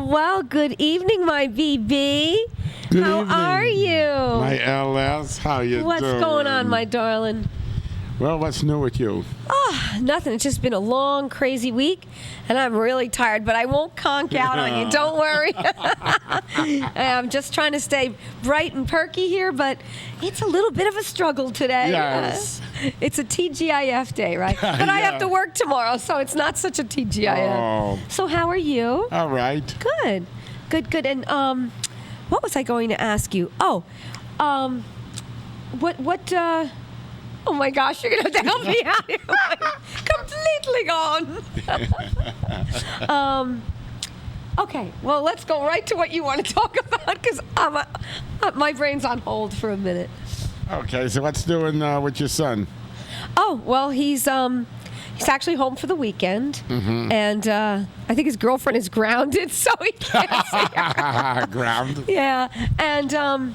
Well, good evening, my BB. Good How evening, are you? my LS, how you doing? What's going on, my darling? Well, what's new with you? Oh, nothing. It's just been a long, crazy week, and I'm really tired, but I won't conk out on you. Don't worry. I'm just trying to stay bright and perky here, but it's a little bit of a struggle today. Yes. It's a TGIF day, right? But I have to work tomorrow, so it's not such a TGIF. Oh. So how are you? All right. Good. Good. And what was I going to ask you? Oh, oh my gosh, you're going to have to help me out here. Completely gone. Okay, well, let's go right to what you want to talk about because my brain's on hold for a minute. Okay, so what's doing with your son? Oh, well, he's actually home for the weekend, and I think his girlfriend is grounded, so he can't see her. Ground. Yeah, and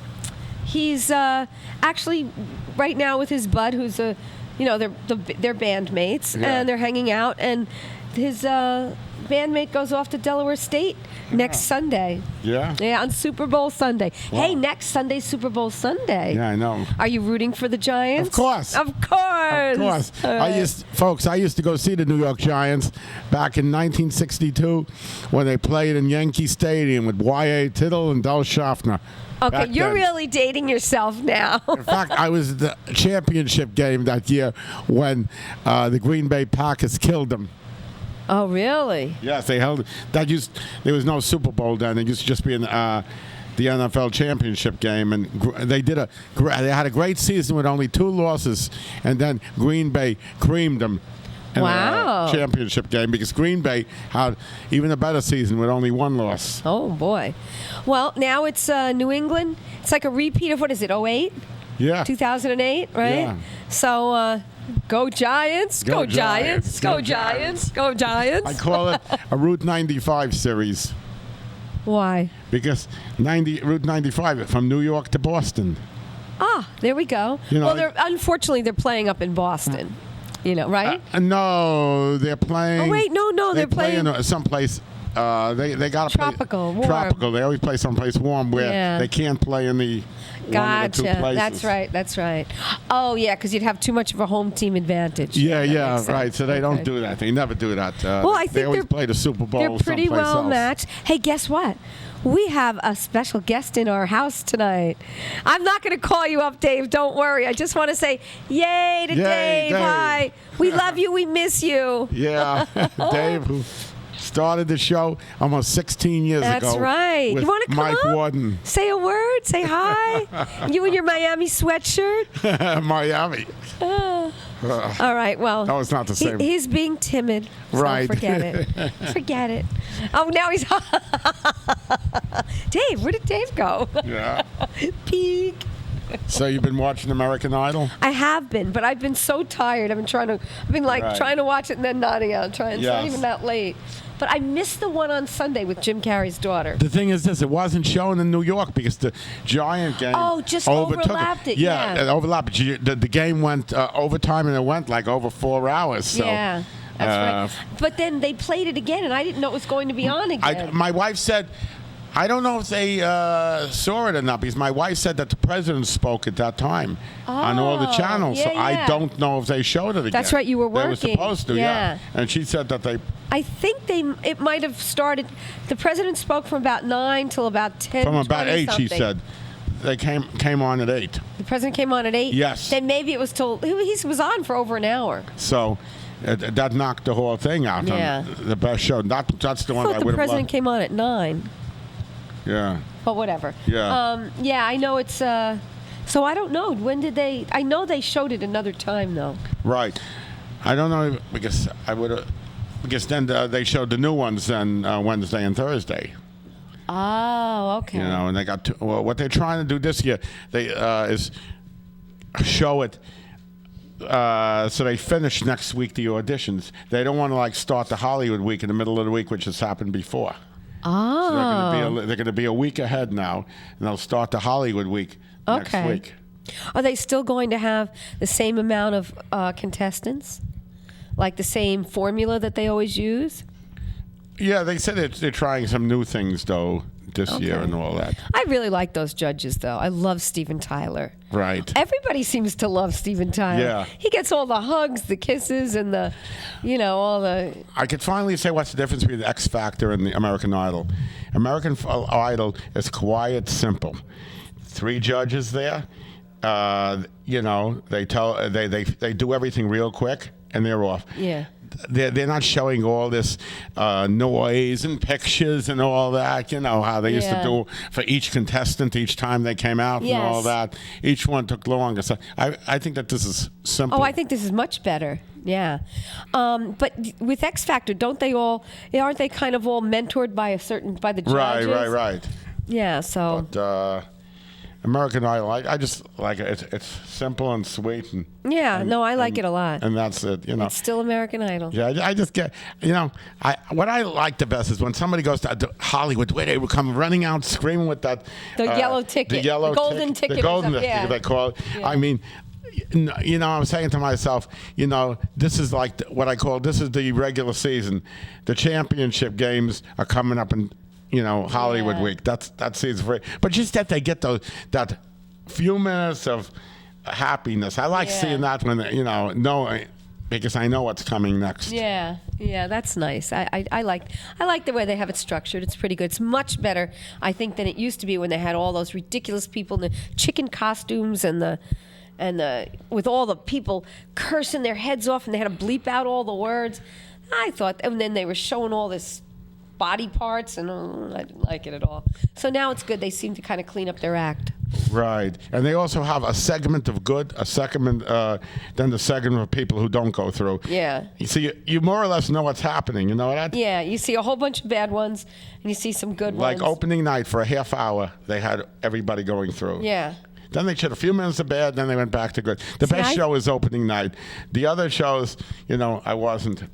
he's actually right now with his bud, who's they're bandmates, and they're hanging out, and his bandmate goes off to Delaware State next Sunday. Yeah? Yeah, on Super Bowl Sunday. Wow. Hey, next Sunday's Super Bowl Sunday. Yeah, I know. Are you rooting for the Giants? Of course. Of course. Of course. All right. I used to go see the New York Giants back in 1962 when they played in Yankee Stadium with Y.A. Tittle and Del Schaffner. Okay, Back you're then. really dating yourself now. In fact, I was at the championship game that year when the Green Bay Packers killed them. Oh, really? Yes, they held. There was no Super Bowl then. It used to just be in the NFL championship game, and they had a great season with only 2 losses, and then Green Bay creamed them. In Wow. the championship game because Green Bay had even a better season with only 1 loss. Oh, boy. Well, now it's New England. It's like a repeat of, what is it, 08? Yeah. 2008, right? Yeah. So, go Giants, go Go Giants, Giants. go Go Giants, go Giants. I call it a Route 95 series Why? because Route 95 from New York to Boston. Ah, there we go. You know, Well, unfortunately, they're playing up in Boston, right? No, they're playing. Oh, wait, no, they're play playing in someplace. They got to tropical, warm. Tropical. They always play someplace warm where they can't play in the one of the 2 Gotcha. places. That's right. Oh, yeah, because you'd have too much of a home team advantage. Yeah, That makes right. sense. So they don't Okay. do that. They never do that. Well, I think they always they're- play the Super Bowl. They're pretty someplace well else. matched. Hey, guess what? We have a special guest in our house tonight. I'm not going to call you up, Dave. Don't worry. I just want to say, yay to Yay, Dave. Dave. Hi. We love you. We miss you. Yeah, Dave, who started the show almost 16 years ago. That's right. With You want to come Mike up? Warden, Say a word. Say hi. You in your Miami sweatshirt. Miami. All right. Well, No, it's not the same. He's being timid. So Right. Forget it. Forget it. Oh, now he's. Dave, where did Dave go? Yeah. Peek. So you've been watching American Idol? I have been, but I've been so tired. I've been trying to watch it and then nodding out. It's not Yes. even that late. But I missed the one on Sunday with Jim Carrey's daughter. The thing is this, it wasn't shown in New York because the Giant game Just overtook overlapped it. Yeah, Yeah. it overlapped. The game went overtime and it went like over 4 hours. So, Yeah, that's right. But then they played it again, and I didn't know it was going to be on again. My wife said, I don't know if they saw it or not because my wife said that the president spoke at that time on all the channels. yeah, so I yeah. don't know if they showed it again. That's right, you were They were working. supposed to, Yeah. And she said that they... I think it might have started. The president spoke from about 9 till about 10. From about 8, something. she said. They came on at 8. The president came on at 8. Yes. Then maybe it was till he was on for over an hour. So that knocked the whole thing out. Yeah. The best show. That's the I one thought I the would have president loved. came on at 9. Yeah. But whatever. Yeah. Yeah, I know it's. So I don't know. When did they? I know they showed it another time though. Right. I don't know because I would have. Because then they showed the new ones on Wednesday and Thursday. Oh, okay. You know, and they got what they're trying to do this year. They is show it. So they finish next week the auditions. They don't want to start the Hollywood week in the middle of the week, which has happened before. Oh. So they're going to be a week ahead now, and they'll start the Hollywood week next week. Are they still going to have the same amount of contestants? Like the same formula that they always use? Yeah, they said they're trying some new things though this year and all that. I really like those judges, though. I love Steven Tyler. Right. Everybody seems to love Steven Tyler. Yeah. He gets all the hugs, the kisses, and the, all the. I could finally say what's the difference between the X Factor and the American Idol. American Idol is quiet, simple. 3 judges there. They do everything real quick and they're off. Yeah. They're not showing all this noise and pictures and all that. You know how they used to do for each contestant each time they came out and all that. Each one took longer. So I think that this is simple. Oh, I think this is much better. Yeah. But with X Factor, aren't they kind of all mentored by the judges? Right. Yeah. So. But, American Idol, I just like it. It's simple and sweet. I like it a lot. And that's it, It's still American Idol. Yeah, I just get, what I like the best is when somebody goes to Hollywood, where they would come running out screaming with that. The yellow ticket. The golden ticket. The golden ticket, they call it. Yeah. I mean, I'm saying to myself, this is like what I call, this is the regular season. The championship games are coming up in Hollywood week. That seems very. But just that they get that few minutes of happiness. I like seeing that when knowing, because I know what's coming next. Yeah, that's nice. I like the way they have it structured. It's pretty good. It's much better, I think, than it used to be when they had all those ridiculous people in the chicken costumes and with all the people cursing their heads off and they had to bleep out all the words. I thought, and then they were showing all this body parts, and I didn't like it at all. So now it's good. They seem to kind of clean up their act. Right. And they also have a segment of good, then the segment of people who don't go through. Yeah. You see, you more or less know what's happening. You know that? Yeah. You see a whole bunch of bad ones, and you see some good ones. Like opening night for a half hour, they had everybody going through. Yeah. Then they showed a few minutes of bad, then they went back to good. The best show is opening night. The other shows, I wasn't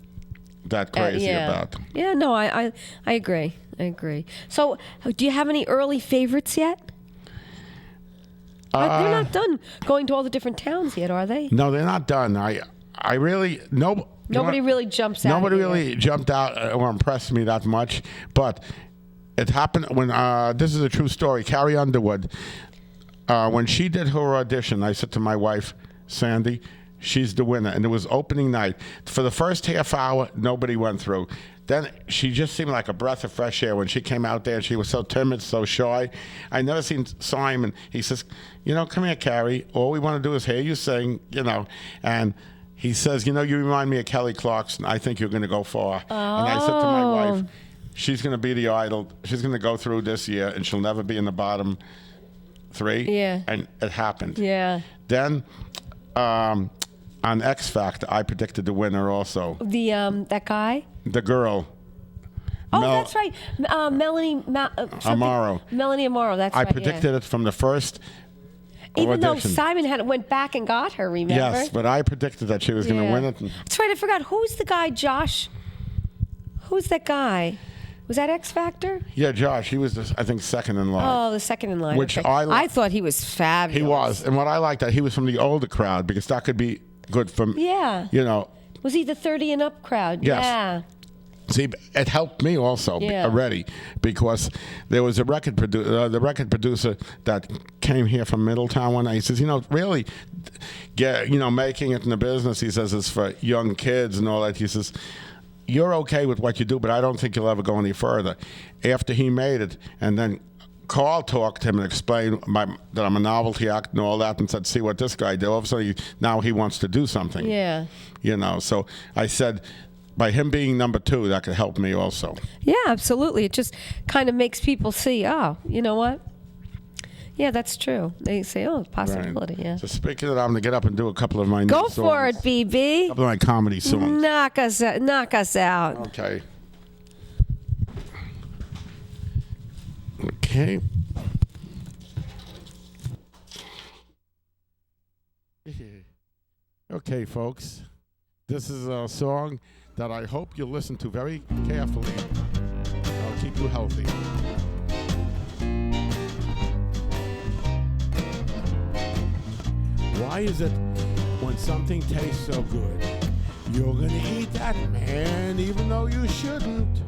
that crazy about. Yeah, no, I agree. So, do you have any early favorites yet? They're not done going to all the different towns yet, are they? No, they're not done. I really Nobody really jumps out. Nobody really jumped out or impressed me that much, but it happened when this is a true story. Carrie Underwood, when she did her audition, I said to my wife, Sandy, she's the winner. And it was opening night. For the first half hour, nobody went through. Then she just seemed like a breath of fresh air when she came out there. She was so timid, so shy. I never seen Simon. He says, come here, Carrie. All we want to do is hear you sing, And he says, you remind me of Kelly Clarkson. I think you're going to go far. Oh. And I said to my wife, she's going to be the idol. She's going to go through this year, and she'll never be in the bottom 3. Yeah. And it happened. Yeah. Then on X Factor, I predicted the winner also. That guy? The girl. Oh, that's right. Melanie Amaro. Melanie Amaro, that's right. I predicted it from the first Even audition. though Simon went back and got her, remember? Yes, but I predicted that she was going to win it. That's right, I forgot. Who's the guy, Josh? Who's that guy? Was that X Factor? Yeah, Josh. He was, I think, second in line. Oh, the second in line. Which okay. I thought he was fabulous. He was. And what I liked, that he was from the older crowd, because that could be good for, Was he the 30 and up crowd? Yes. Yeah. See, it helped me also already, because there was a record producer that came here from Middletown one night. He says, really, making it in the business, he says, is for young kids and all that. He says, you're okay with what you do, but I don't think you'll ever go any further. After he made it, and then Carl talked to him and explained that I'm a novelty act and all that, and said, see what this guy did. All of a sudden, now he wants to do something. Yeah. So I said, by him being number 2, that could help me also. Yeah, absolutely. It just kind of makes people see, oh, you know what? Yeah, that's true. They say, oh, possibility, yeah. So speaking of that, I'm going to get up and do a couple of my new songs. Go for it, BB. A couple of my comedy songs. Knock us out. Okay. Okay. Okay, folks. This is a song that I hope you listen to very carefully. I'll keep you healthy. Why is it when something tastes so good, you're gonna eat that, man, even though you shouldn't?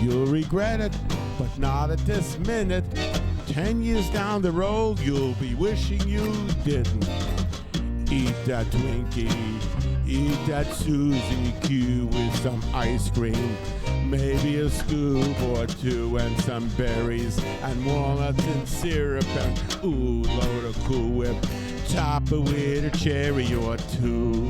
You'll regret it, but not at this minute. 10 years down the road, you'll be wishing you didn't. Eat that Twinkie, eat that Suzy Q with some ice cream, maybe a scoop or two and some berries and walnuts and syrup and ooh, load of Cool Whip. Top it with a cherry or two.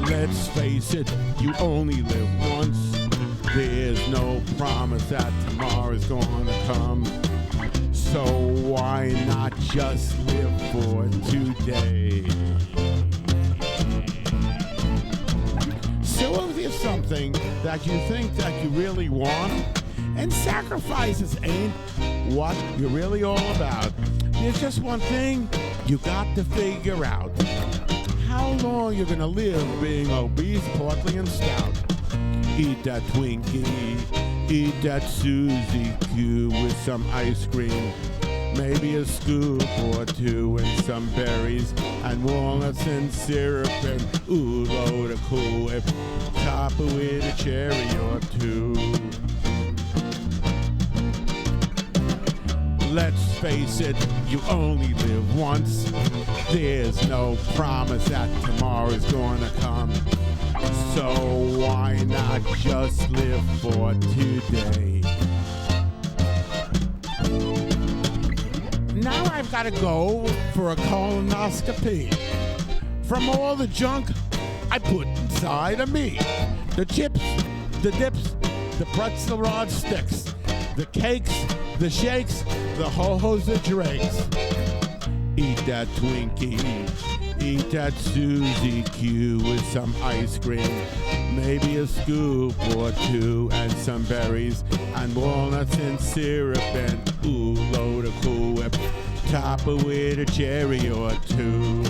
Let's face it, you only live once. There's no promise that tomorrow's gonna come. So why not just live for today? So if there's something that you think that you really want, and sacrifices ain't what you're really all about, there's just one thing you got to figure out. How long you're gonna live being obese, portly, and stout. Eat that Twinkie, eat that Suzy Q with some ice cream, maybe a scoop or two and some berries and walnuts and syrup and ooh, load of Cool Whip. Top it with a cherry or two. Let's face it, you only live once. There's no promise that tomorrow's gonna come. So why not just live for today? Now I've got to go for a colonoscopy from all the junk I put inside of me. The chips, the dips, the pretzel rod sticks, the cakes, the shakes, the ho-hos, the drakes. Eat that Twinkie, eat that Suzy Q with some ice cream, maybe a scoop or two and some berries and walnuts and syrup and ooh, load of Cool Whip. Top it with a cherry or two.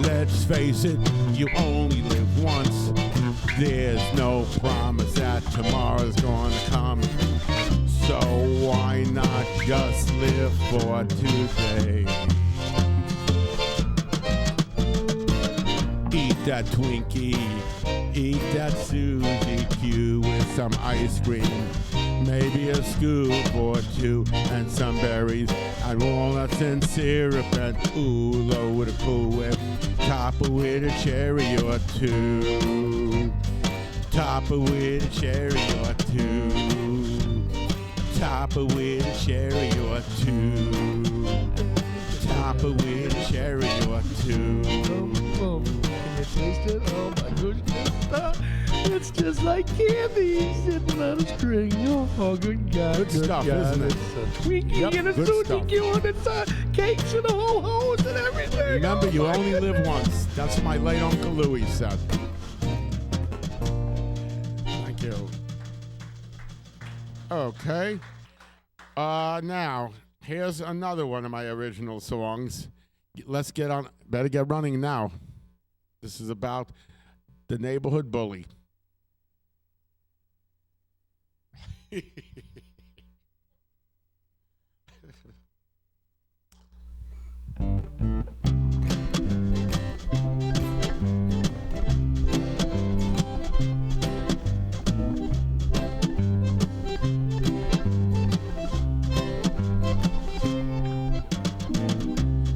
Let's face it, you only live once. There's no promise that tomorrow's gonna come. So why not just live for today? Eat that Twinkie, eat that Suzy Q with some ice cream, maybe a scoop or two and some berries and walnuts and syrup and ooh, load of Cool Whip. Top it with a cherry or two. Top it with a cherry or two. Top it with a cherry or two. Top it with a cherry or two. Can you taste it? Oh my goodness. It's just like candy sitting on a string. Oh, good God. Good stuff, God. isn't it? It's a Twinkie Yep, and a good Suzy stuff. Q and it's cakes and ho-hos and everything. Remember, Oh, you my only live goodness. once. That's what my late Uncle Louis said. Thank you. Okay. Now, here's another one of my original songs. Let's get on. Better get running now. This is about the neighborhood bully.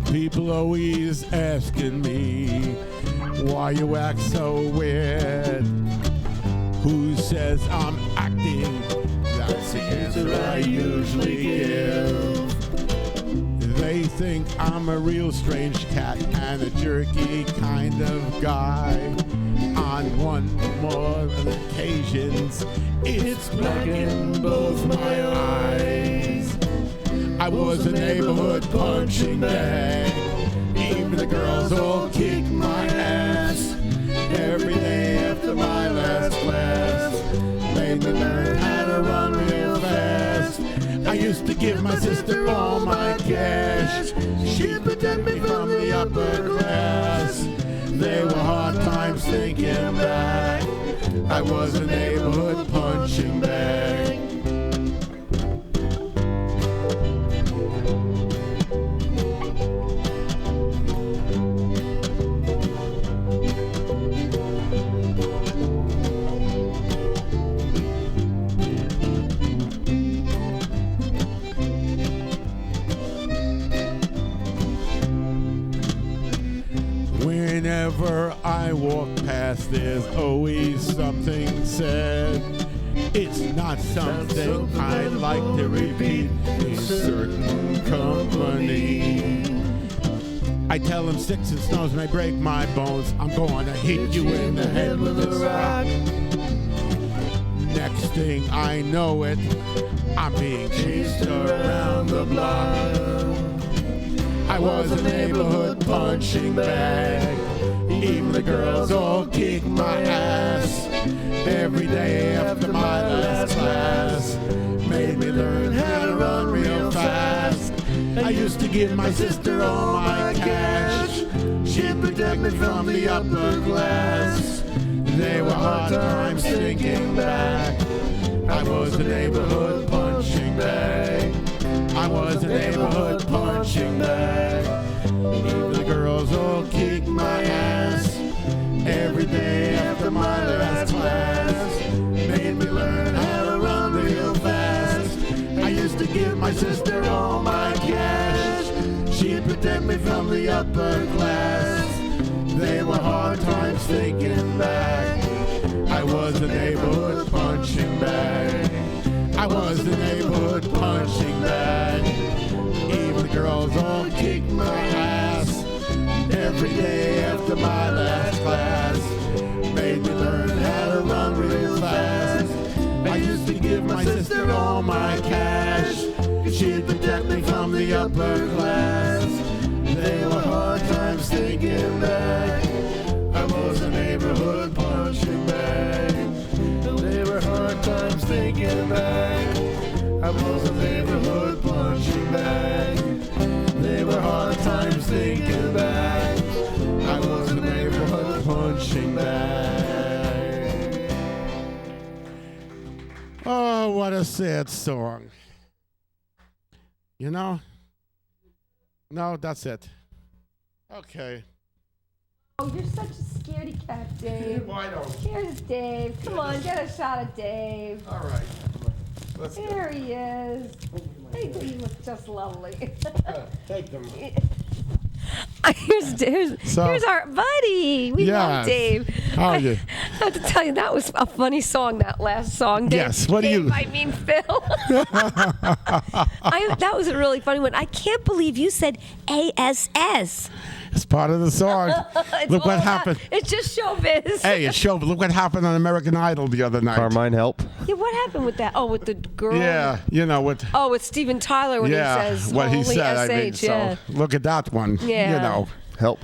People always asking me why you act so weird. Who says I'm acting? That's the answer I usually give. They think I'm a real strange cat and a jerky kind of guy. On one more occasions, it's black in both my eyes. I was a neighborhood punching bag. Even the girls all kick my ass. Every day after my last class, made me learn how to run real fast. I used to give my sister all my cash. She'd protect me from the upper class. They were hard times thinking back. I was a neighborhood punching bag. Whenever I walk past, there's always something said. It's not something I'd like to repeat in certain company. I tell him sticks and stones may break my bones. I'm going to hit you in the head with this rock. Next thing I know it, I'm being chased around the block. I was a neighborhood punching bag. Even the girls all kick my ass. Every day after my last class made me learn how to run real fast. I used to give my sister all my cash. She'd protect me from the upper class. They were hard times thinking back. I was a neighborhood punching bag. I was a neighborhood punching bag. Even the girls all kicked my ass. Every day after my last class made me learn how to run real fast. I used to give my sister all my cash. She'd protect me from the upper class. They were hard times thinking back. I was a neighborhood punching bag. I was the neighborhood punching bag. Even the girls all kicked my ass. Every day after my last class made me learn how to run real fast. I used to give my sister all my cash. She'd protect me from the upper class. They were hard times thinking back. I was a neighborhood punching bag. They were hard times thinking back. I was a neighborhood punching bag. They were hard times thinking back. I was a neighborhood punching bag. Oh, what a sad song. You know? No, that's it. Okay. Oh, you're such a scaredy cat, Dave. Why don't? Here's Dave. Come on, get a shot of Dave. All right. Let's go. There he is. Hey, you look just lovely. Take them. Here's our buddy. We love Dave. How are you? I have to tell you, that was a funny song, that last song. Dave. Yes, what do Dave, you... I mean, Phil. That was a really funny one. I can't believe you said ASS. It's part of the song. Look what happened. It's just showbiz. Hey, it's show. Look what happened on American Idol the other night. Carmine, help. Yeah, what happened with that? Oh, with the girl? Yeah, you know what? Oh, with Steven Tyler when he says what he only said. I mean, SH, yeah. so look at that one. Yeah. You know. Help.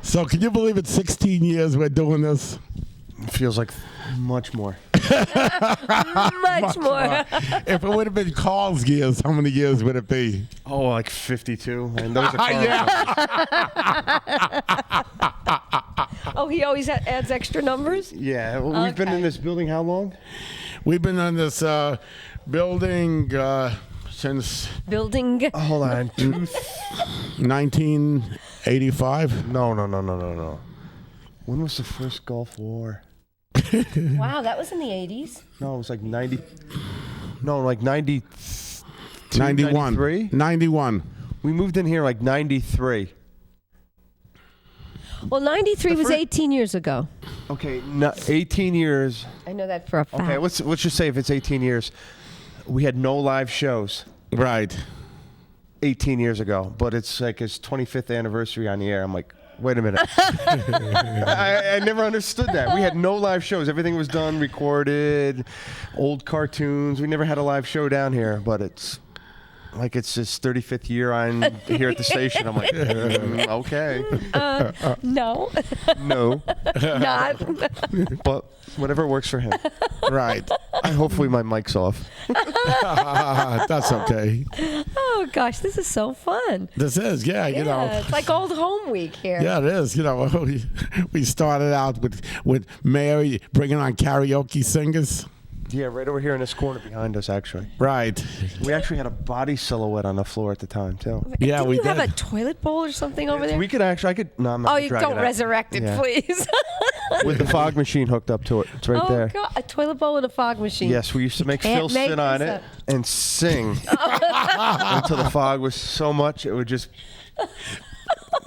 So can you believe it's 16 years we're doing this? It feels like much more. Much more. If it would have been Carl's years, how many years would it be? Oh, like 52. And those are Carl. Oh, he always adds extra numbers? Yeah. Well, we've been in this building how long? We've been in this building since Building. Hold on. 1985. No. When was the first Gulf War? Wow, that was in the 80s. No, it was like 90. No, like 90. 91. 93? 91. We moved in here like 93. Well, 93 was 18 years ago. Okay, 18 years. I know that for a fact. Okay, let's just say if it's 18 years, we had no live shows. Right. 18 years ago, but it's like his 25th anniversary on the air. I'm like, wait a minute. I never understood that. We had no live shows. Everything was done, recorded, old cartoons. We never had a live show down here, but it's like it's his 35th year on here at the station. I'm like, okay. No. No. Not. But whatever works for him. Right. Hopefully my mic's off. That's okay. Oh, gosh, this is so fun. This is, you know. It's like old home week here. Yeah, it is. You know, we started out with Mary bringing on karaoke singers. Yeah, right over here in this corner behind us, actually. Right. We actually had a body silhouette on the floor at the time, too. Yeah, Didn't we you did. have a toilet bowl or something over there? We could actually, no, I'm not Oh, gonna you drag don't it out. resurrect it, Yeah. please. With the fog machine hooked up to it. It's right Oh, there. God, a toilet bowl and a fog machine. Yes, we used to make can't Phil make sit on this it up. and sing until the fog was so much it would just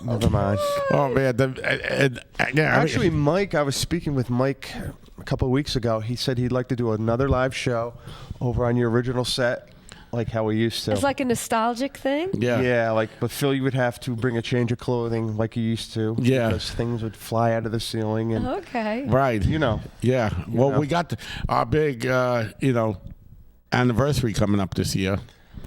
Never mind. Oh man, Actually, Mike, I was speaking with Mike a couple of weeks ago. He said he'd like to do another live show over on your original set, like how we used to. It's like a nostalgic thing. yeah. Yeah, like, but Phil, you would have to bring a change of clothing like you used to. Yeah. Because things would fly out of the ceiling and, Okay. Right. you know. Yeah. Well, know. we got our big, anniversary coming up this year.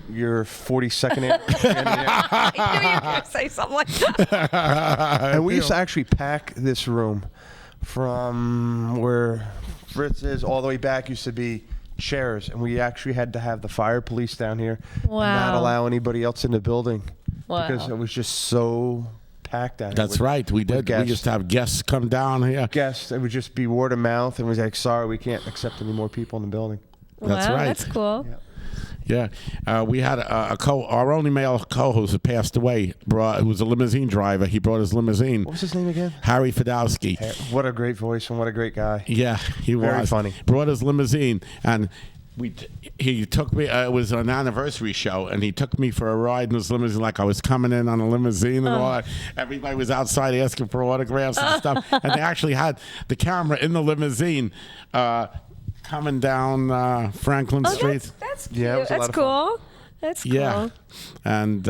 Your 42nd anniversary. I knew you were going to say something like that. And we used to actually pack this room from where Fritz is all the way back. Used to be chairs, and we actually had to have the fire police down here and not Wow. allow anybody else in the building because Wow. it was just so packed out. That's right. We did. We used to have guests come down here. Guests. It would just be word of mouth, and it was like, sorry, we can't accept any more people in the building. That's Wow, right. That's cool. Yeah. Yeah, we had our only male co-host who passed away. Who was a limousine driver. He brought his limousine. What was his name again? Harry Fidowski. What a great voice and what a great guy. Yeah, he Very was funny. Brought his limousine, and he took me. It was an anniversary show, and he took me for a ride in his limousine, like I was coming in on a limousine and all that. Everybody was outside asking for autographs and stuff, and they actually had the camera in the limousine. Coming down Franklin Street. That's cute. Yeah, it was a lot That's of fun. cool. That's cool. Yeah, and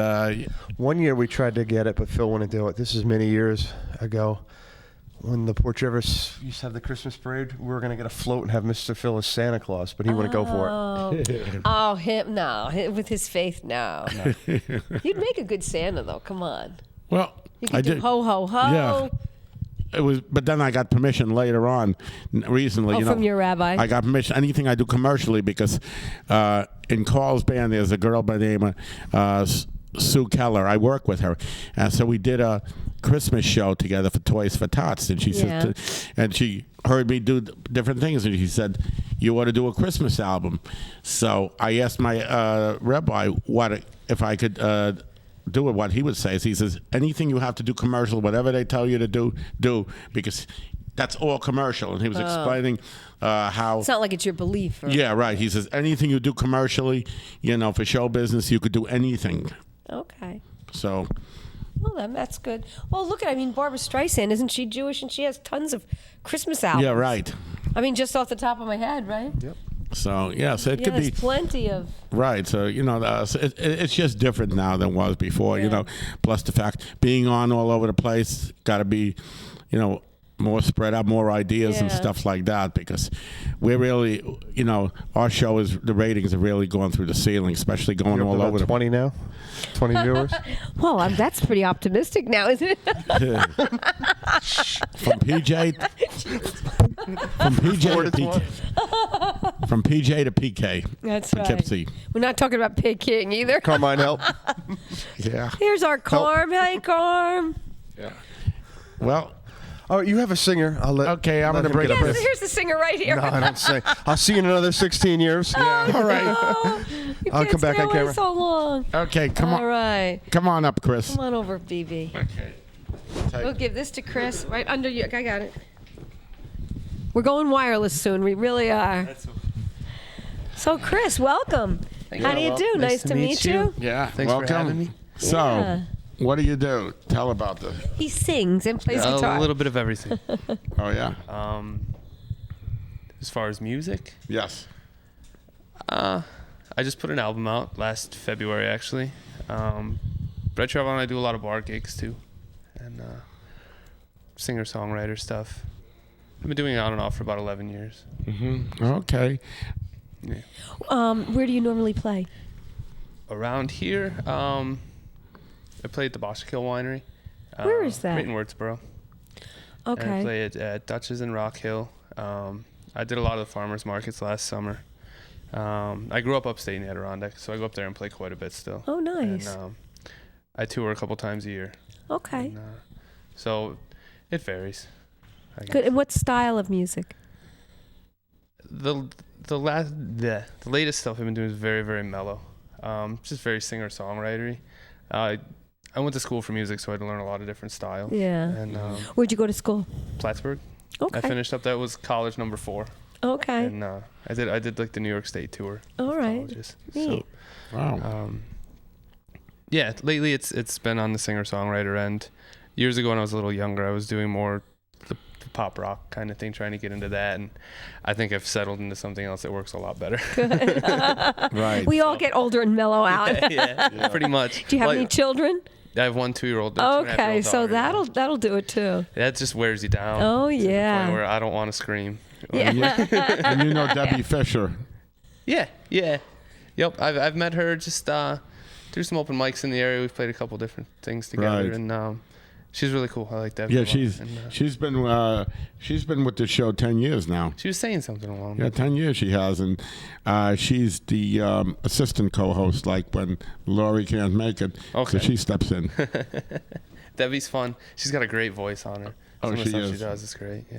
One year we tried to get it, but Phil wouldn't do it. This is many years ago. When the Port Jervis used to have the Christmas parade, we were going to get a float and have Mr. Phil as Santa Claus, but he wouldn't go for it. Oh, him? No. With his faith, no. You'd make a good Santa, though. Come on. well, You I could do did. ho, ho, ho. Yeah. It was, but then I got permission later on, recently. Oh, from your rabbi. I got permission. Anything I do commercially, because in Carl's band there's a girl by the name of Sue Keller. I work with her, and so we did a Christmas show together for Toys for Tots, and she Yeah. said, and she heard me do different things, and she said, "You ought to do a Christmas album." So I asked my rabbi what if I could. Do it. What he would say is, he says, anything you have to do commercial, whatever they tell you to do, because that's all commercial. And he was explaining how. It's not like it's your belief. Or, Yeah, right. He says anything you do commercially, for show business, you could do anything. Okay. So. Well, then that's good. Well, look at, Barbara Streisand, isn't she Jewish? And she has tons of Christmas albums. Yeah, right. Just off the top of my head, right? Yep. So yeah, so it Yeah, could there's be plenty of. right. So so it's just different now than it was before. Yeah. Plus the fact being on all over the place, got to be, more spread out, more ideas and Yeah. stuff like that, because we're really, our show the ratings are really going through the ceiling, especially going You're up all to over about the 20 now? 20 viewers? Well, that's pretty optimistic now, isn't it? from PJ to PK. From PJ to PK. That's Poughkeepsie. We're not talking about Pig King either. Carmine, help. Yeah. Here's our Carm. Hey, Carm. Yeah. Well, Oh, you have a singer. I'll let. Okay, I'm let gonna him bring get up up this- here. Here's the singer right here. No, I don't say. I'll see you in another 16 years. Yeah. all right. Oh, you I'll can't come back stay on away camera. so long. Okay, come All on. right. Come on up, Chris. Come on over, BB. Okay. We'll give this to Chris right under you. I got it. We're going wireless soon. We really are. So, Chris, welcome. How do you do? Nice to meet you. Yeah. Thanks for welcome. having me. So, Yeah. what do you do? Tell about this. He sings and plays guitar. A little bit of everything. Oh yeah. As far as music, Yes. I just put an album out last February, actually. But I travel and I do a lot of bar gigs too, and singer-songwriter stuff. I've been doing it on and off for about 11 years. Okay. Yeah. Where do you normally play? Around here, I play at the Boschkill Winery. Where is that? Right in Wurtsboro. And I Okay. play at Dutch's in Rock Hill. I did a lot of the farmers markets last summer. I grew up upstate in the Adirondack, so I go up there and play quite a bit still. Oh, nice. And, I tour a couple times a year. Okay. And, so it varies. I guess. Good. And what style of music? The latest stuff I've been doing is very, very mellow. Just very singer-songwritery. I went to school for music, so I had to learn a lot of different styles. Yeah. And Where'd you go to school? Plattsburgh. Okay. I finished up. That was college number 4. Okay. And I did like the New York State tour. All right. Colleges. Neat. Wow. So, Yeah, lately it's been on the singer-songwriter end. Years ago when I was a little younger, I was doing more the pop rock kind of thing, trying to get into that, and I think I've settled into something else that works a lot better. Right. We all get older and mellow out. yeah, pretty much. Do you have Like, any children? I have 1 2-year-old. Okay, so that'll do it too. That just wears you down. Oh, to the yeah. point where I don't want to scream. Yeah. And you know Debbie Fisher. Yeah. Yep. I've met her just through some open mics in the area. We've played a couple different things together, Right. and she's really cool. I like Debbie. Yeah, a lot. she's been with the show 10 years now. She was saying something along. Yeah, 10 years she has, and she's the assistant co-host, like when Laure can't make it, Okay. so she steps in. Debbie's fun. She's got a great voice on her. Oh, Some of the she stuff is. she does is great. Yeah.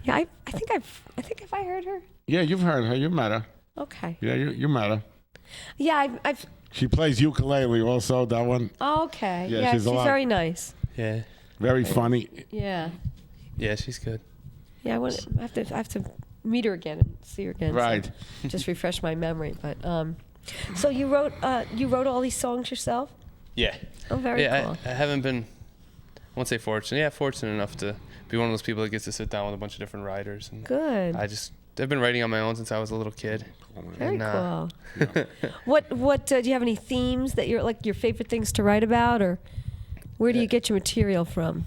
Yeah, I think have I heard her? Yeah, you've heard her. You met her. Okay. Yeah, you met her. Yeah, I've She plays ukulele also, that one. okay. Yeah, Yeah, she's a lot. very nice. Yeah. Very funny. Yeah. Yeah, she's good. Yeah, I have to meet her again and see her again. so Right. just refresh my memory. But so you wrote all these songs yourself? Yeah. Oh, very cool. I haven't been, I won't say fortunate. Yeah, fortunate enough to be one of those people that gets to sit down with a bunch of different writers. And Good. I've been writing on my own since I was a little kid. Very And, cool. What do you have any themes that you're like your favorite things to write about, or where do you get your material from?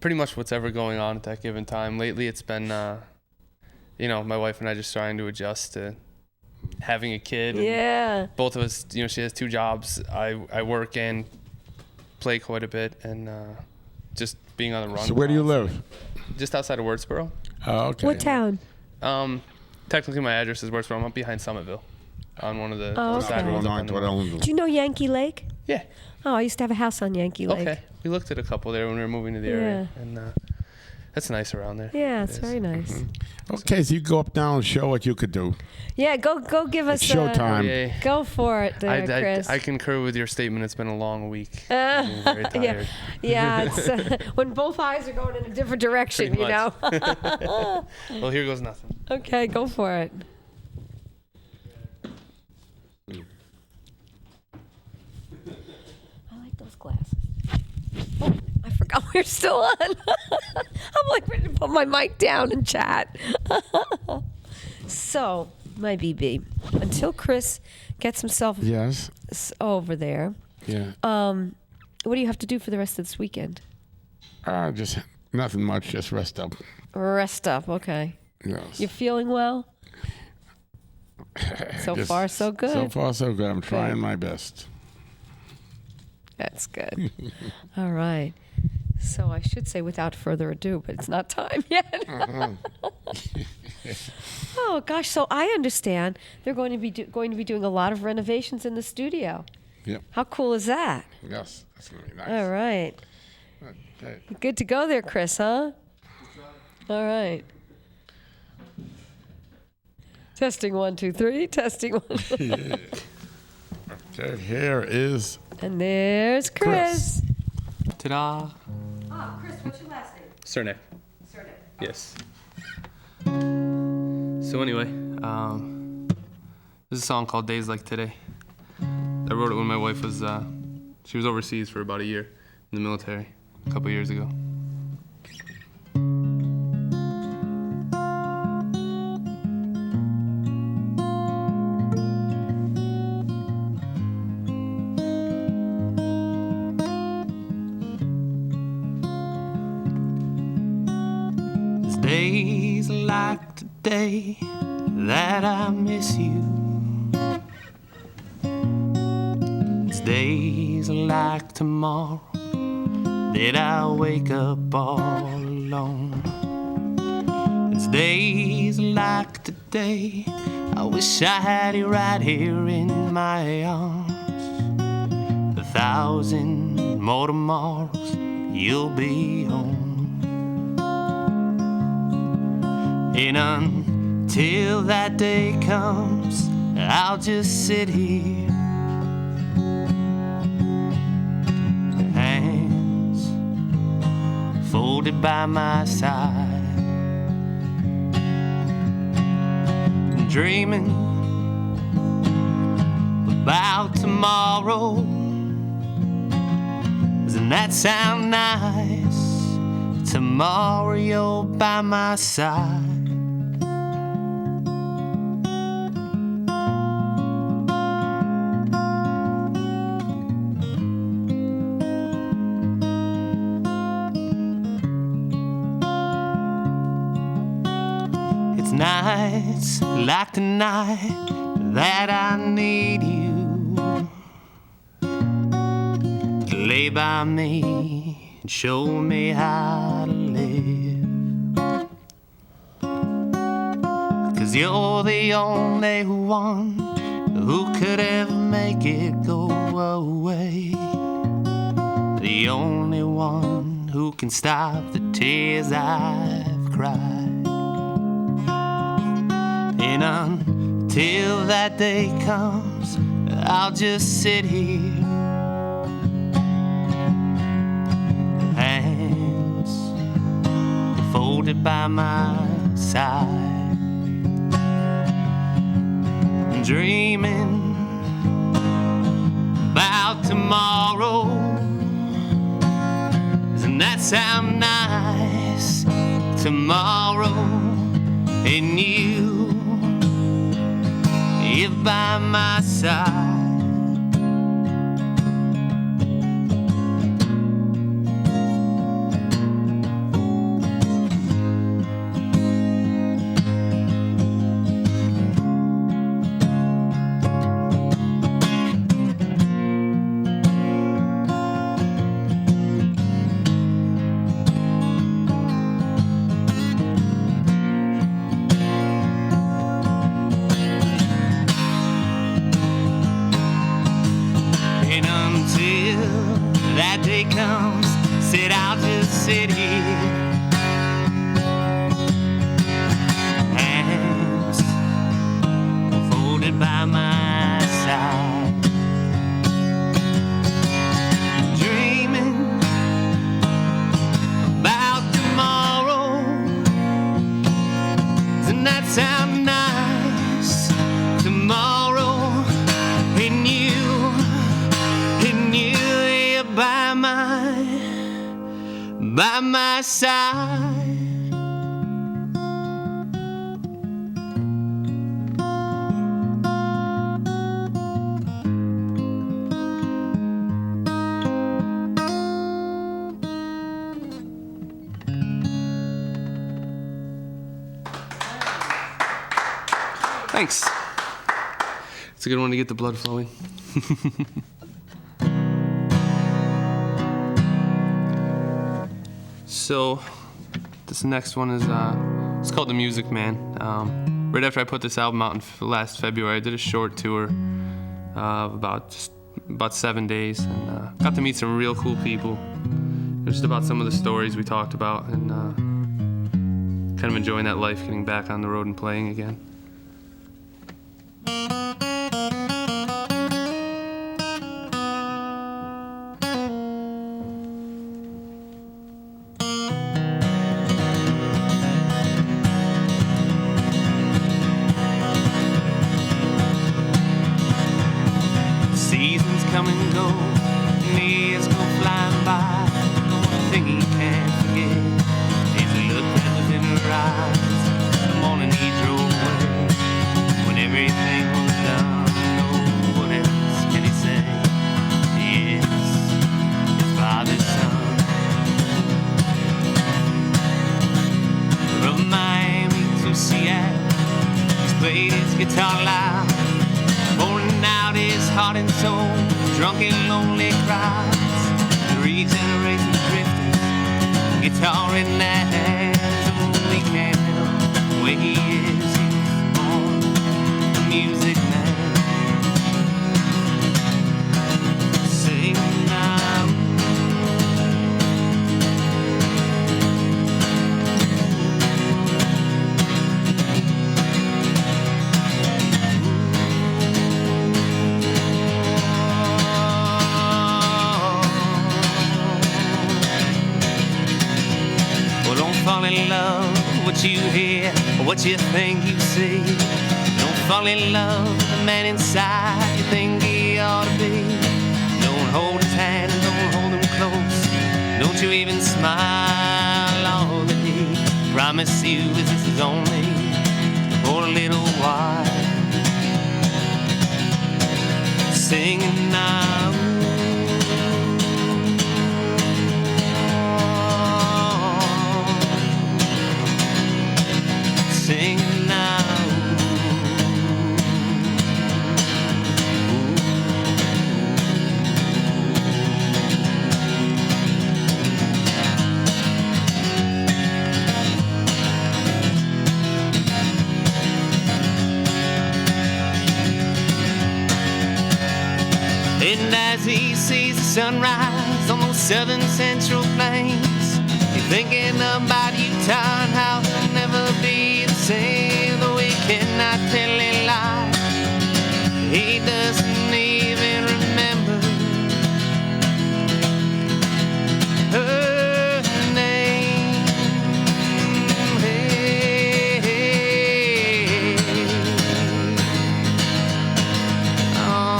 Pretty much what's ever going on at that given time. Lately, it's been, my wife and I just trying to adjust to having a kid. And Yeah. both of us, she has 2 jobs. I work and play quite a bit, and just being on the run. So where do you live? Just outside of Wurtsboro. Oh, okay. What town? Technically, my address is Wurtsboro. I'm up behind Summitville, on one of the Oh, side okay. roads. up Going on on the toward mountain. Ellenville. Do you know Yankee Lake? Yeah. Oh, I used to have a house on Yankee Lake. Okay. We looked at a couple there when we were moving to the area, and that's nice around there. Yeah, it's It is. very nice. Okay, so you go up now and show what you could do. Yeah, go give us It's showtime. Yeah. Go for it, there, Chris. I concur with your statement. It's been a long week. I'm very yeah, tired. yeah. It's when both eyes are going in a different direction, Pretty you know. Well, here goes nothing. Okay, go for it. I like those glasses. Oh, I forgot we're still on. I'm like ready to put my mic down and chat. So, my BB, until Chris gets himself Yes. over there, Yeah. what do you have to do for the rest of this weekend? Just nothing much. Just rest up. Rest up, okay. Yes. You feeling well? So Just- far, so good. So far, so good. I'm trying my best. That's good. All right. So I should say without further ado, but it's not time yet. Oh gosh! So I understand they're going to be doing a lot of renovations in the studio. Yep. How cool is that? Yes. That's gonna be nice. All right. Okay. Good to go there, Chris, huh? All right. Testing 1, 2, 3. Testing 1. Okay, here is And there's Chris. Ta-da! Oh, Chris, what's your last name? Cernak. Cernak. Yes. So anyway, there's a song called Days Like Today. I wrote it when my wife was, she was overseas for about a year in the military a couple years ago. It's days like today that I miss you. It's days like tomorrow that I wake up all alone. It's days like today I wish I had you right here in my arms. 1,000 more tomorrows you'll be home. And until that day comes, I'll just sit here, hands folded by my side, dreaming about tomorrow. Doesn't that sound nice? Tomorrow you're by my side. It's nights like tonight that I need you to lay by me and show me how to live. 'Cause you're the only one who could ever make it go away. The only one who can stop the tears I've cried. And until that day comes, I'll just sit here, hands folded by my side, dreaming about tomorrow. Doesn't that sound nice? Tomorrow and you're by my side. Comes, said I'll just sit here, hands folded by my side, dreaming about tomorrow. Doesn't that sound nice? Tomorrow and you by my side. Thanks. It's a good one to get the blood flowing. So this next one is it's called The Music Man. Right after I put this album out in last February, I did a short tour of about 7 days, and got to meet some real cool people. It was just about some of the stories we talked about, and kind of enjoying that life, getting back on the road and playing again. Come and go, and years go flying by. The one thing he can't forget is the look that was in her eyes the morning he drove away. When everything was done, no, what else can he say? Yes, his father's son. From Miami to Seattle, he's played his guitar loud, pouring out his heart and soul. Drunken, lonely crowds, 3 generations drifters, guitar in their hands. Oh, he can't help the way he is. He's born a music man. Sing now. Fall in love with what you hear or what you think you see. Don't fall in love with the man inside you think he ought to be. Don't hold his hand and don't hold him close. Don't you even smile all the day. Promise you that this is only for a little while. Singing now, singing now. And as he sees the sunrise on those southern central plains, he's thinking about Utah and how he'll never be the same. Though he cannot tell a lie, he doesn't even remember her name. Hey, hey. Oh.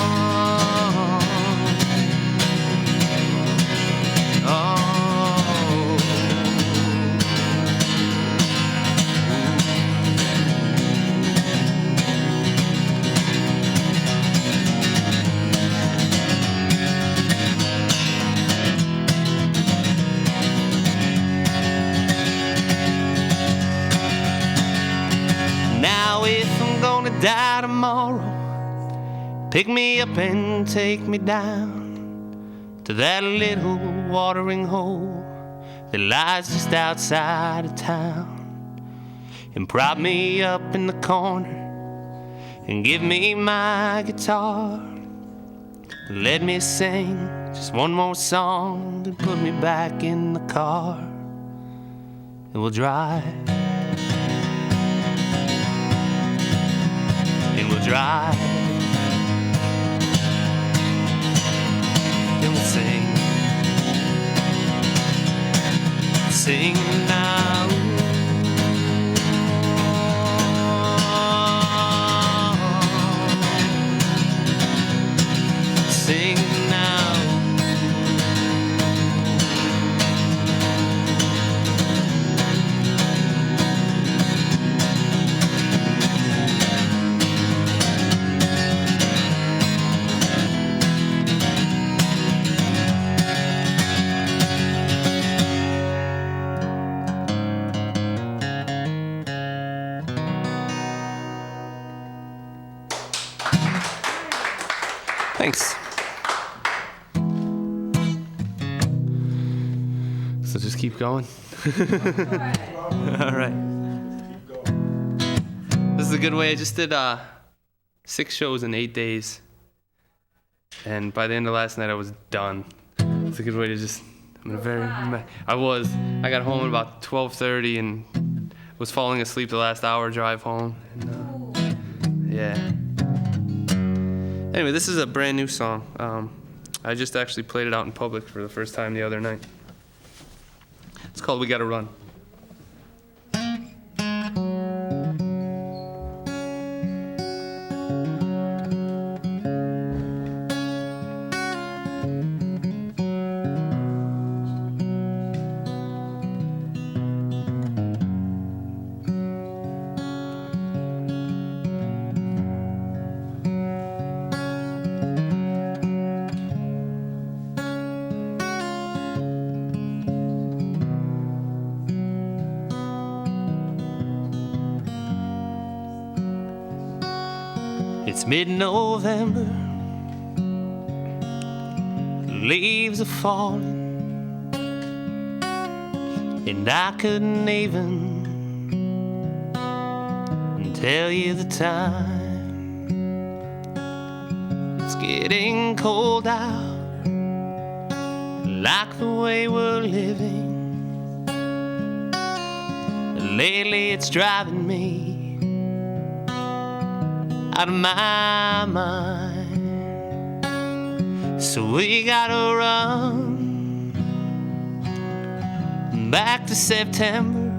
Now if I'm gonna die tomorrow, pick me up and take me down to that little watering hole that lies just outside of town, and prop me up in the corner and give me my guitar. Let me sing just one more song, then put me back in the car, and we'll drive. And we'll drive. And we'll sing. Sing now. Sing now. Thanks. So just keep going. All right. This is a good way. I just did 6 shows in 8 days, and by the end of last night I was done. It's a good way to just. I got home at about 12:30 and was falling asleep the last hour drive home. And, yeah. Anyway, this is a brand new song. I just actually played it out in public for the first time the other night. It's called We Gotta Run. It's mid-November, leaves are falling, and I couldn't even tell you the time. It's getting cold out, like the way we're living. Lately it's driving me out of my mind. So we gotta run back to September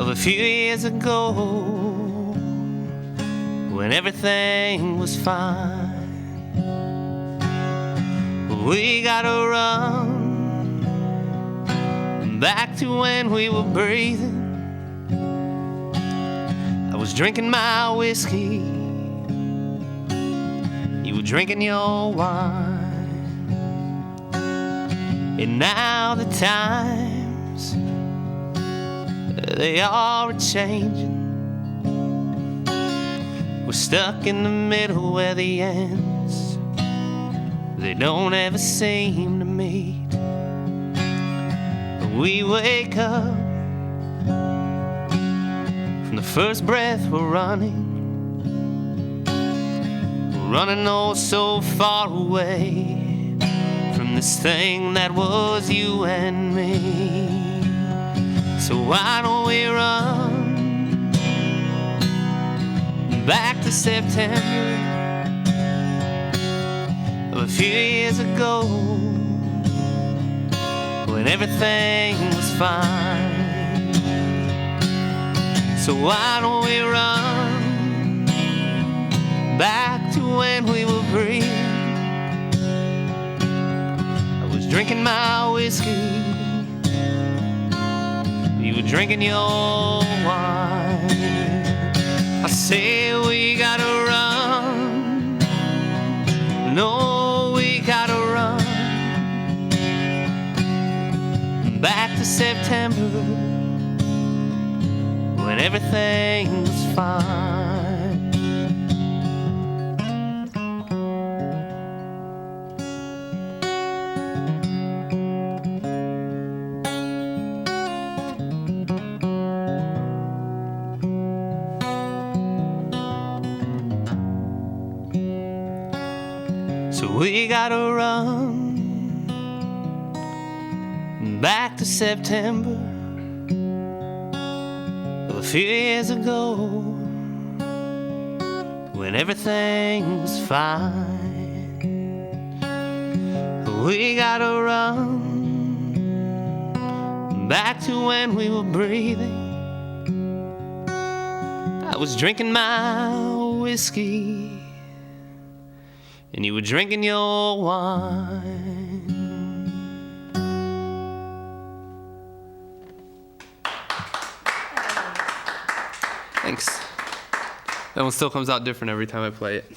of a few years ago, when everything was fine. We gotta run back to when we were breathing. I was drinking my whiskey, you were drinking your wine. And now the times, they are a-changing. We're stuck in the middle where the ends, they don't ever seem to meet. We wake up from the first breath we're running oh so far away from this thing that was you and me. So why don't we run back to September of a few years ago when everything was fine. So why don't we run back to when we were breathing? I was drinking my whiskey, you were drinking your wine. I say we gotta run, no, we gotta run back to September when everything was fine. So we gotta run back to September of a few years ago when everything was fine. We gotta run back to when we were breathing. I was drinking my whiskey and you were drinking your wine. Thanks. That one still comes out different every time I play it.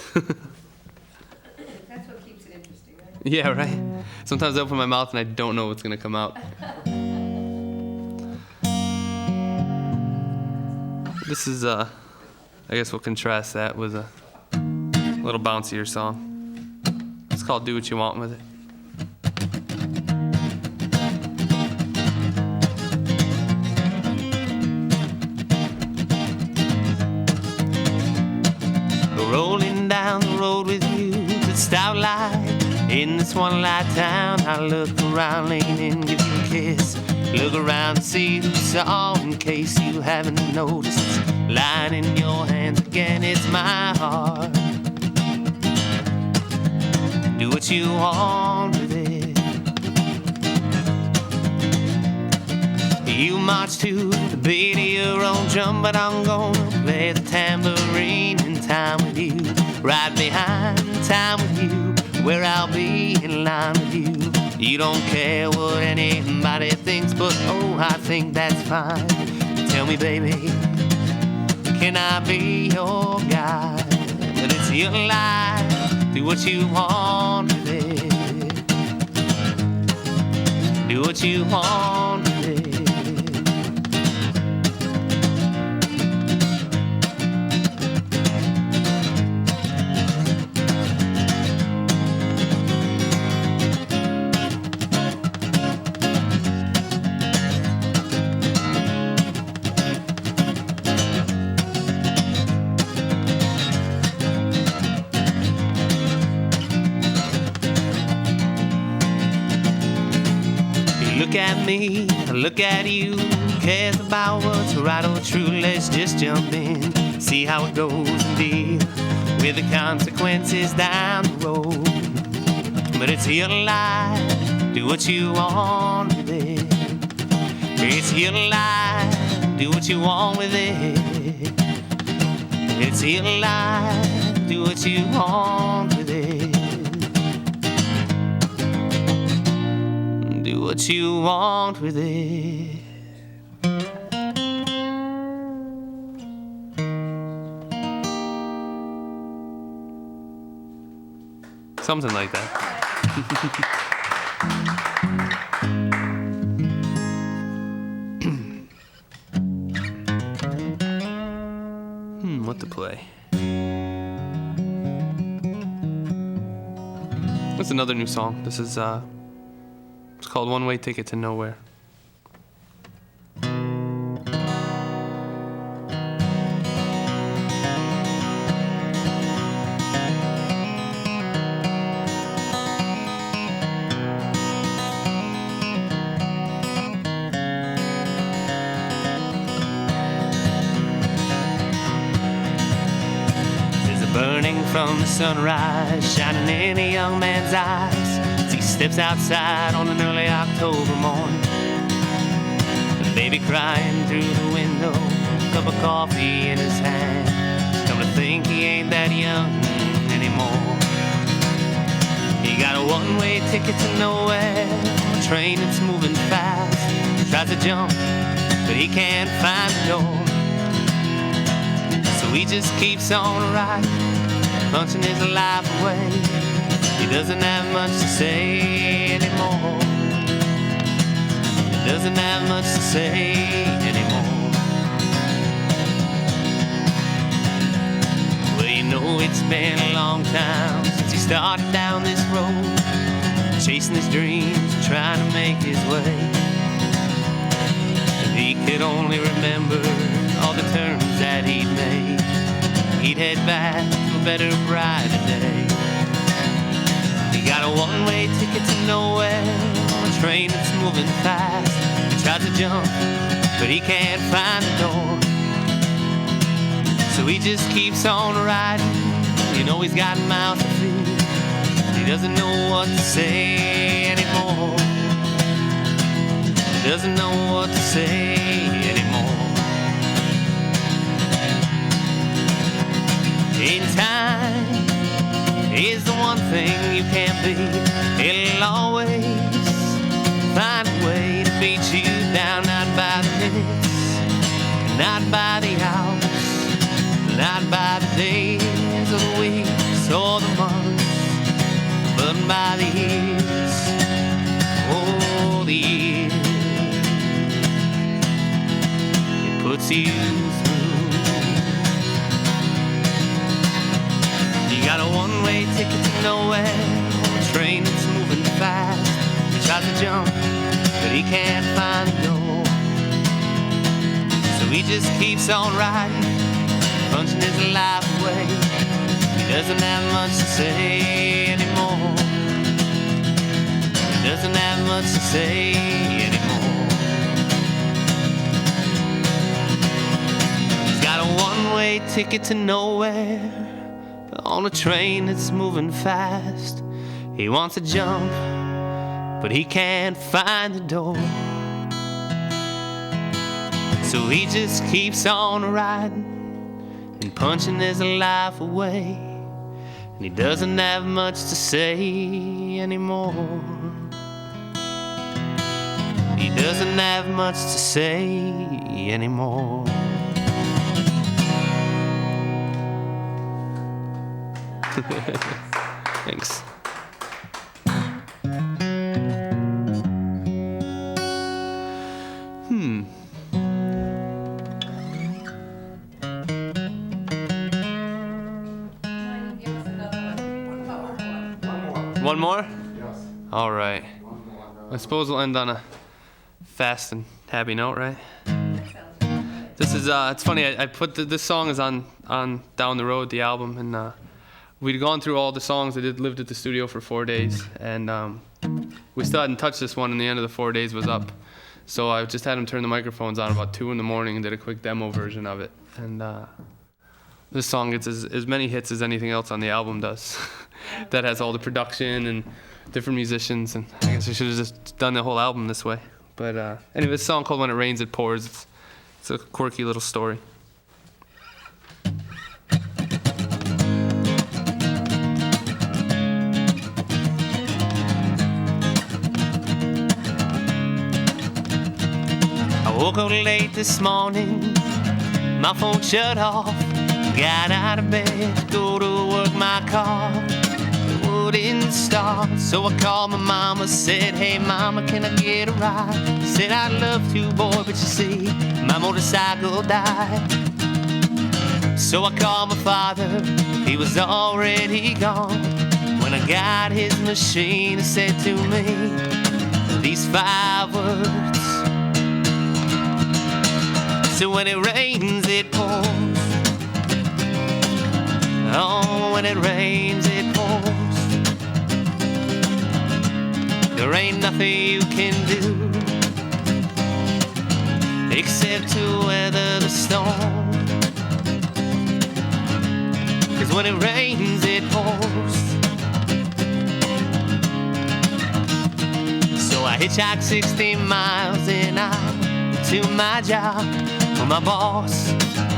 That's what keeps it interesting, right? Yeah, right? Sometimes I open my mouth and I don't know what's going to come out. This is, I guess we'll contrast that with a little bouncier song. It's called Do What You Want With It. Rolling down the road with you to the stoplight. In this one light town, I look around, lean in, give you a kiss. Look around and see who saw in case you haven't noticed. It's lying in your hands again, it's my heart. Do what you want with it. You march to the beat of your own drum, but I'm gonna play the tambourine in time with you. Right behind time with you, where I'll be in line with you. You don't care what anybody thinks, but oh, I think that's fine. Tell me, baby, can I be your guy? But it's your life, do what you want with it. Do what you want with it. Look at me, look at you. Who cares about what's right or true? Let's just jump in, see how it goes and deal with the consequences down the road. But it's your life, do what you want with it. It's your life, do what you want with it. It's your life, do what you want with it. Do what you want with it. Something like that. What to play? That's another new song. This is it's called One Way Ticket to Nowhere. Burning from the sunrise, shining in a young man's eyes as he steps outside on an early October morning. The baby crying through the window, a cup of coffee in his hand. Come to think he ain't that young anymore. He got a one-way ticket to nowhere, a train that's moving fast. He tries to jump, but he can't find the door. So he just keeps on riding, punching his life away. He doesn't have much to say anymore. He doesn't have much to say anymore. Well, you know it's been a long time since he started down this road, chasing his dreams and trying to make his way. If he could only remember all the turns that he'd made, he'd head back to a better, brighter day. He got a one-way ticket to nowhere, on a train that's moving fast. He tries to jump, but he can't find the door. So he just keeps on riding. You know he's got mouth to feed. He doesn't know what to say anymore. He doesn't know what to say anymore. In time is the one thing you can't beat. It'll always find a way to beat you down, not by the minutes, not by the hours, not by the days or the weeks or the months, but by the years, oh, the years. It puts you got a one-way ticket to nowhere, on a train that's moving fast. He tries to jump, but he can't find the door. So he just keeps on riding, punching his life away. He doesn't have much to say anymore. He doesn't have much to say anymore. He's got a one-way ticket to nowhere, on a train that's moving fast. He wants to jump, but he can't find the door. So he just keeps on riding and punching his life away. And he doesn't have much to say anymore. He doesn't have much to say anymore. Thanks. One more? Yes. All right. I suppose we'll end on a fast and happy note, right? This is it's funny. I put this song is on Down the Road, the album, and we'd gone through all the songs. I lived at the studio for 4 days, and we still hadn't touched this one, and the end of the 4 days was up. So I just had him turn the microphones on about 2 in the morning and did a quick demo version of it. And this song gets as many hits as anything else on the album does. That has all the production and different musicians, and I guess I should have just done the whole album this way. But anyway, this song called When It Rains, It Pours. It's a quirky little story. Woke up late this morning, my phone shut off. Got out of bed to go to work, my car wouldn't start. So I called my mama, said, hey mama, can I get a ride? Said I'd love to, boy, but you see, my motorcycle died. So I called my father, he was already gone. When I got his machine, he said to me these 5 words. So when it rains, it pours. Oh, when it rains, it pours. There ain't nothing you can do except to weather the storm. 'Cause when it rains, it pours. So I hitchhiked 60 miles and I to my job. But my boss,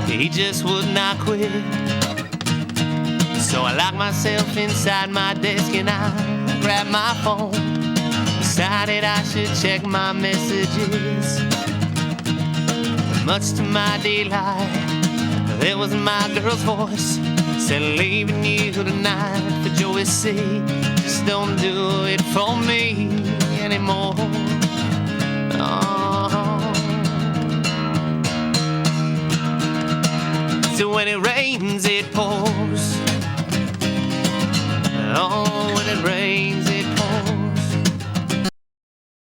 he just would not quit. So I locked myself inside my desk and I grabbed my phone. Decided I should check my messages. Much to my delight, there was my girl's voice. Said, leaving you tonight for Joey C. Just don't do it for me anymore. Oh. So when it rains, it pours. Oh, when it rains,